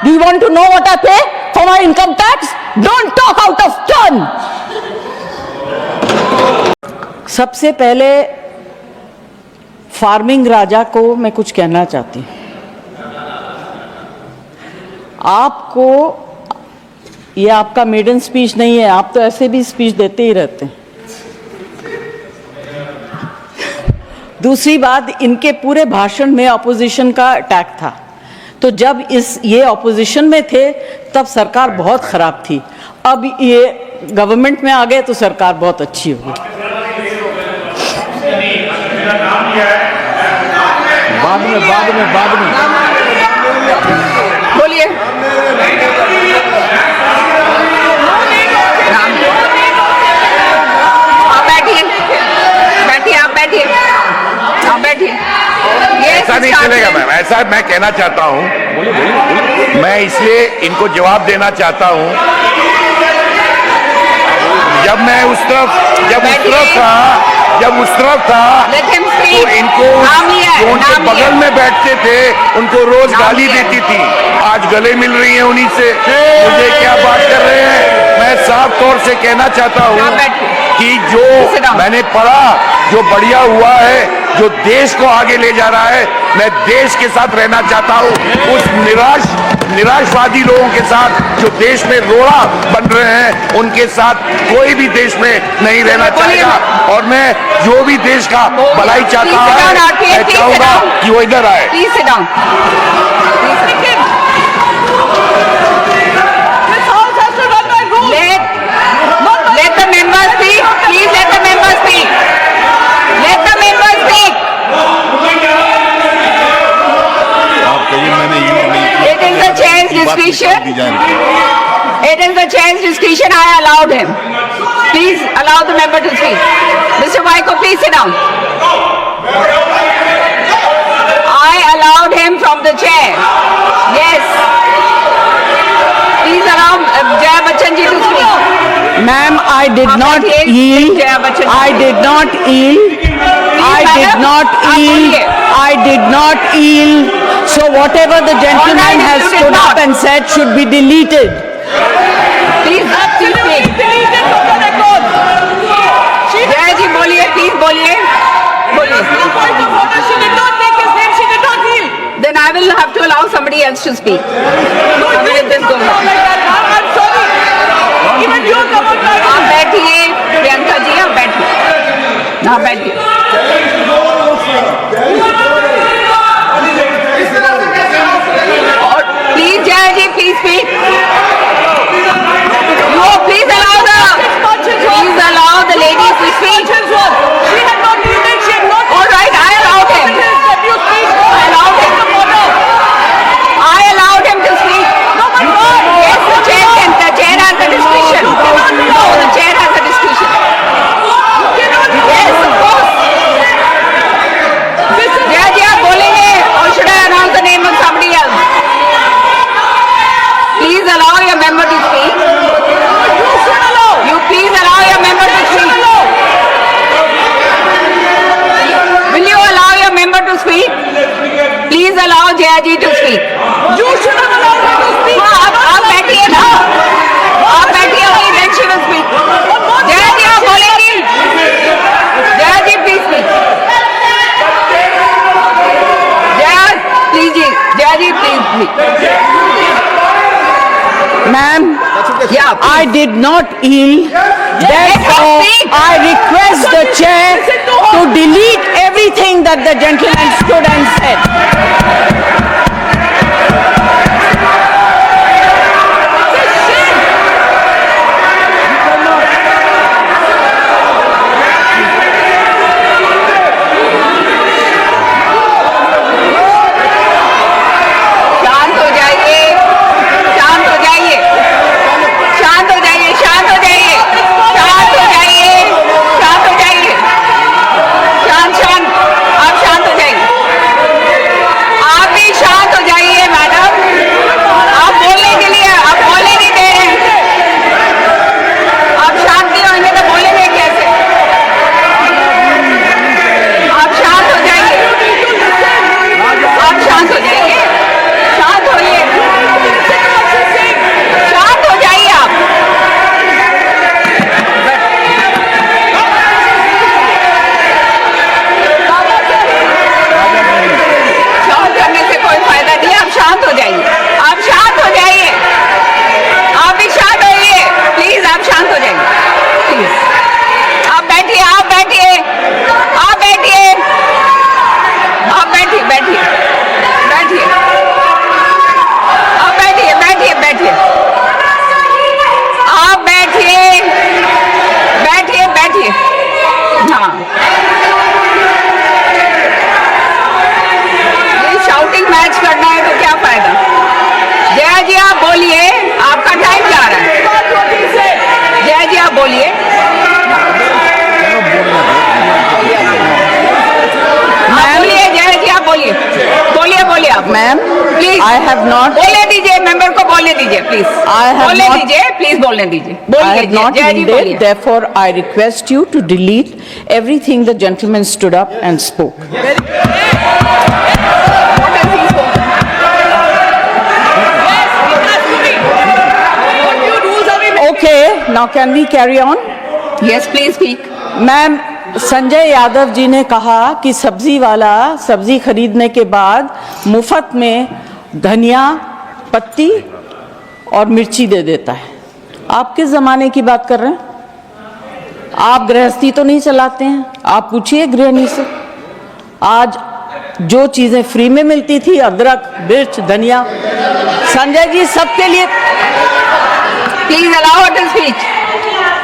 Do you want to know what I pay for my income tax? Don't talk out of turn. सबसे पहले farming राजा को मैं कुछ कहना चाहती हूँ। आपको, ये आपका मेडन स्पीच नहीं है, आप तो ऐसे भी स्पीच देते ही रहते हैं। दूसरी बात, इनके पूरे भाषण में ऑपोजिशन का अटैक था, तो जब ये ऑपोजिशन में थे तब सरकार बहुत खराब थी, अब ये गवर्नमेंट में आ गए तो सरकार बहुत अच्छी होगी। बाद में बोलिए। आप बैठिए, आप बैठिए। ऐसा नहीं चलेगा मैम, ऐसा मैं कहना चाहता हूँ, मैं इसलिए इनको जवाब देना चाहता हूँ। जब मैं उस तरफ था तो इनको जो उनके बगल में बैठते थे उनको रोज गाली देती थी, आज गले मिल रही है उन्हीं से। मुझे क्या बात कर रहे हैं? मैं साफ तौर से कहना चाहता हूँ कि जो मैंने पढ़ा, जो बढ़िया हुआ है, जो देश को आगे ले जा रहा है, मैं देश के साथ रहना चाहता हूँ। उस निराशवादी लोगों के साथ जो देश में रोड़ा बन रहे हैं, उनके साथ कोई भी देश में नहीं रहना चाहेगा। और मैं जो भी देश का भलाई चाहता है, मैं चाहूंगा कि वो इधर आए। Let the members speak. Please let the members speak. Let the members speak. It is the chair's discretion. It is the chair's discretion. I allowed him. Please allow the member to speak. Mr. Vaiko, please sit down. I allowed him from the chair. Yes. Please allow Jaya Bachchan ji to speak. Ma'am, I did not yield. I did not yield. I did not yield. So whatever the gentleman has stood up and said should be deleted. Please speak. Jaya ji, बोलिए, please बोलिए. Then I will have to allow somebody else to speak. आप बैठिए, प्रियंका जी, आप बैठिए। आप बैठिए। और please Jay ji, please speak. No, please allow the lady to speak. All right, I allowed him. I allowed him to speak. Yes, the chair has the discretion. No, the chair has the discretion. Yes, of course. Jaya ji, आप बोलेंगे, or should I announce the name of somebody else? Please allow your member to speak. You please allow your member to speak. Will you allow your member to speak? Please allow Jaya ji to speak. You should have allowed her to speak. आप बैठिए ना, आप बैठिए वही, then she will speak. Jaya ji, आप बोलेंगी? Jaya ji, please speak. Jaya ji, please speak. Ma'am, Yeah, I did not yield. Therefore, I request the chair to delete everything that the gentleman stood and said. शांत हो जाइए, शांत हो जाइए, शांत हो जाइए, शांत हो जाइए, शांत हो जाइए, शांत हो जाइए, शांत, आप शांत हो जाइए, आप भी शांत हो जाइए मैडम। आप बोलिए। आप बोलिए जय जी, आप बोलिए, बोलिए बोलिए आप। Ma'am, please, I have not- बोलने दीजिए, मेंबर को बोलने दीजिए प्लीज। I have बोलने not- दीजिए, प्लीज बोलने दीजिए। I बोलिए have not जय जी, बोलिए। needed, therefore I request you to delete everything the gentleman stood up and spoke. Okay, now can we carry on? Yes, please speak. Ma'am, Sanjay Yadav ji ने कहा कि सब्जी वाला सब्जी खरीदने के बाद मुफ्त में धनिया पत्ती और मिर्ची दे देता है। आप किस जमाने की बात कर रहे हैं? आप गृहस्थी तो नहीं चलाते हैं। आप पूछिए गृहिणी से। आज जो चीजें फ्री में मिलती थी, अदरक, मिर्च, धनिया, संजय जी सबके लिए। Please allow her to speak.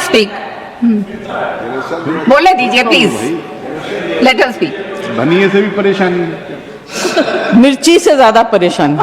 Speak. बोलने दीजिए प्लीज। Let us speak. धनिये से भी परेशानी, मिर्ची से ज्यादा परेशानी।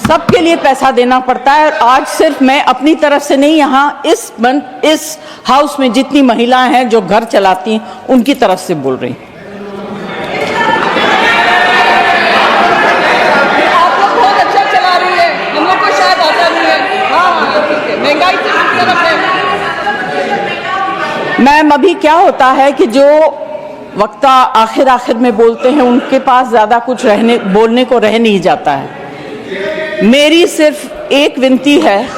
सबके लिए पैसा देना पड़ता है। और आज सिर्फ मैं अपनी तरफ से नहीं, यहाँ इस हाउस में जितनी महिलाएं हैं जो घर चलाती हैं, उनकी तरफ से बोल रही हूं। आप लोग बहुत अच्छा चला रही है, हम लोग को शायद आता नहीं है। हाँ ठीक है, महंगाई से किस तरफ है? मैम, अभी क्या होता है कि जो वक्ता आखिर में बोलते हैं, उनके पास ज्यादा कुछ बोलने को रह नहीं जाता है। मेरी सिर्फ एक विनती है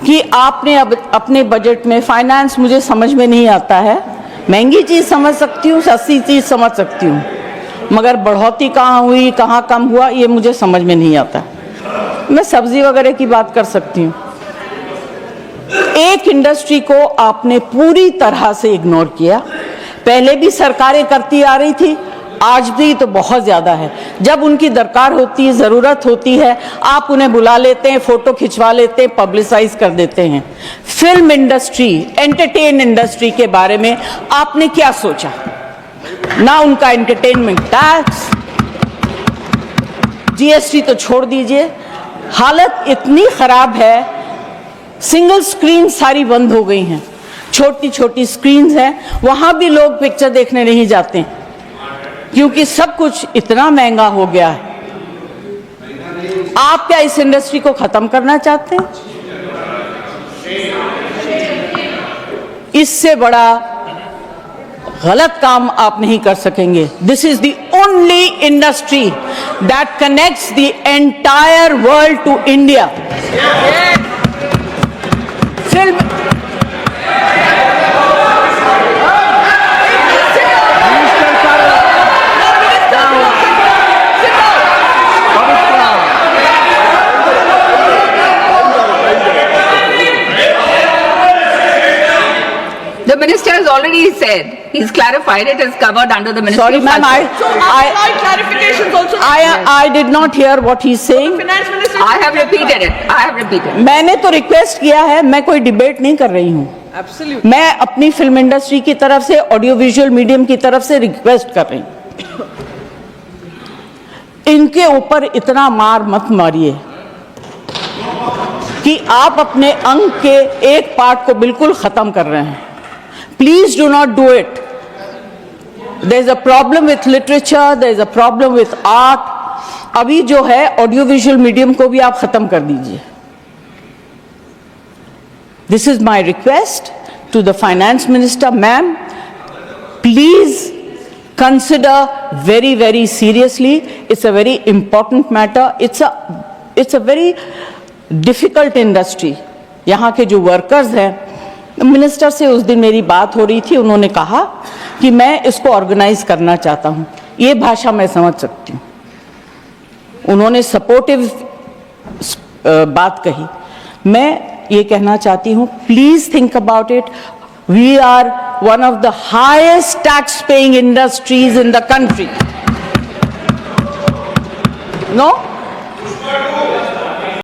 कि आपने अब अपने बजट में, फाइनेंस मुझे समझ में नहीं आता है, महंगी चीज समझ सकती हूँ, सस्ती चीज समझ सकती हूँ, मगर बढ़ोतरी कहाँ हुई, कहाँ कम हुआ, ये मुझे समझ में नहीं आता। मैं सब्जी वगैरह की बात कर सकती हूँ। एक इंडस्ट्री को आपने पूरी तरह से इग्नोर किया। पहले भी सरकारें करती आ रही थी, आज भी तो बहुत ज्यादा है। जब उनकी दरकार होती है, जरूरत होती है, आप उन्हें बुला लेते हैं, फोटो खिंचवा लेते हैं, पब्लिसाइज कर देते हैं। फिल्म इंडस्ट्री, एंटरटेन इंडस्ट्री के बारे में आपने क्या सोचा? ना उनका एंटरटेनमेंट टैक्स, जीएसटी तो छोड़ दीजिए। हालत इतनी खराब है, सिंगल स्क्रीन सारी बंद हो गई हैं। छोटी छोटी स्क्रीन्स हैं, वहां भी लोग पिक्चर देखने नहीं जाते क्योंकि सब कुछ इतना महंगा हो गया है। आप क्या इस इंडस्ट्री को खत्म करना चाहते हैं? इससे बड़ा गलत काम आप नहीं कर सकेंगे। This is the only industry that connects the entire world to India. Film The minister has already said, he's clarified it is covered under the Ministry Sorry, of ma'am, Culture. So applied clarifications also. I did not hear what he's saying. Finance Minister. I have repeated it. I have repeated. मैंने तो request किया है, मैं कोई debate नहीं कर रही हूँ। Absolutely. मैं अपनी फिल्म इंडस्ट्री की तरफ से, ऑडियो विजुअल मीडियम की तरफ से रिक्वेस्ट कर रही हूँ, इनके ऊपर इतना मार मत मारिए कि आप अपने अंग के एक पार्ट को बिल्कुल खत्म कर रहे हैं। Please do not do it. There is a problem with literature, there is a problem with art. अभी जो है ऑडियो विजुअल मीडियम को भी आप खत्म कर दीजिए। This is my request to the finance minister, ma'am. Please consider very, very seriously. It's a very important matter. It's a very difficult industry. यहाँ के जो workers हैं, मिनिस्टर से उस दिन मेरी बात हो रही थी, उन्होंने कहा कि मैं इसको ऑर्गेनाइज करना चाहता हूँ। ये भाषा मैं समझ सकती हूँ। उन्होंने सपोर्टिव बात कही। मैं ये कहना चाहती हूँ, please think about it. We are one of the highest tax paying industries in the country. No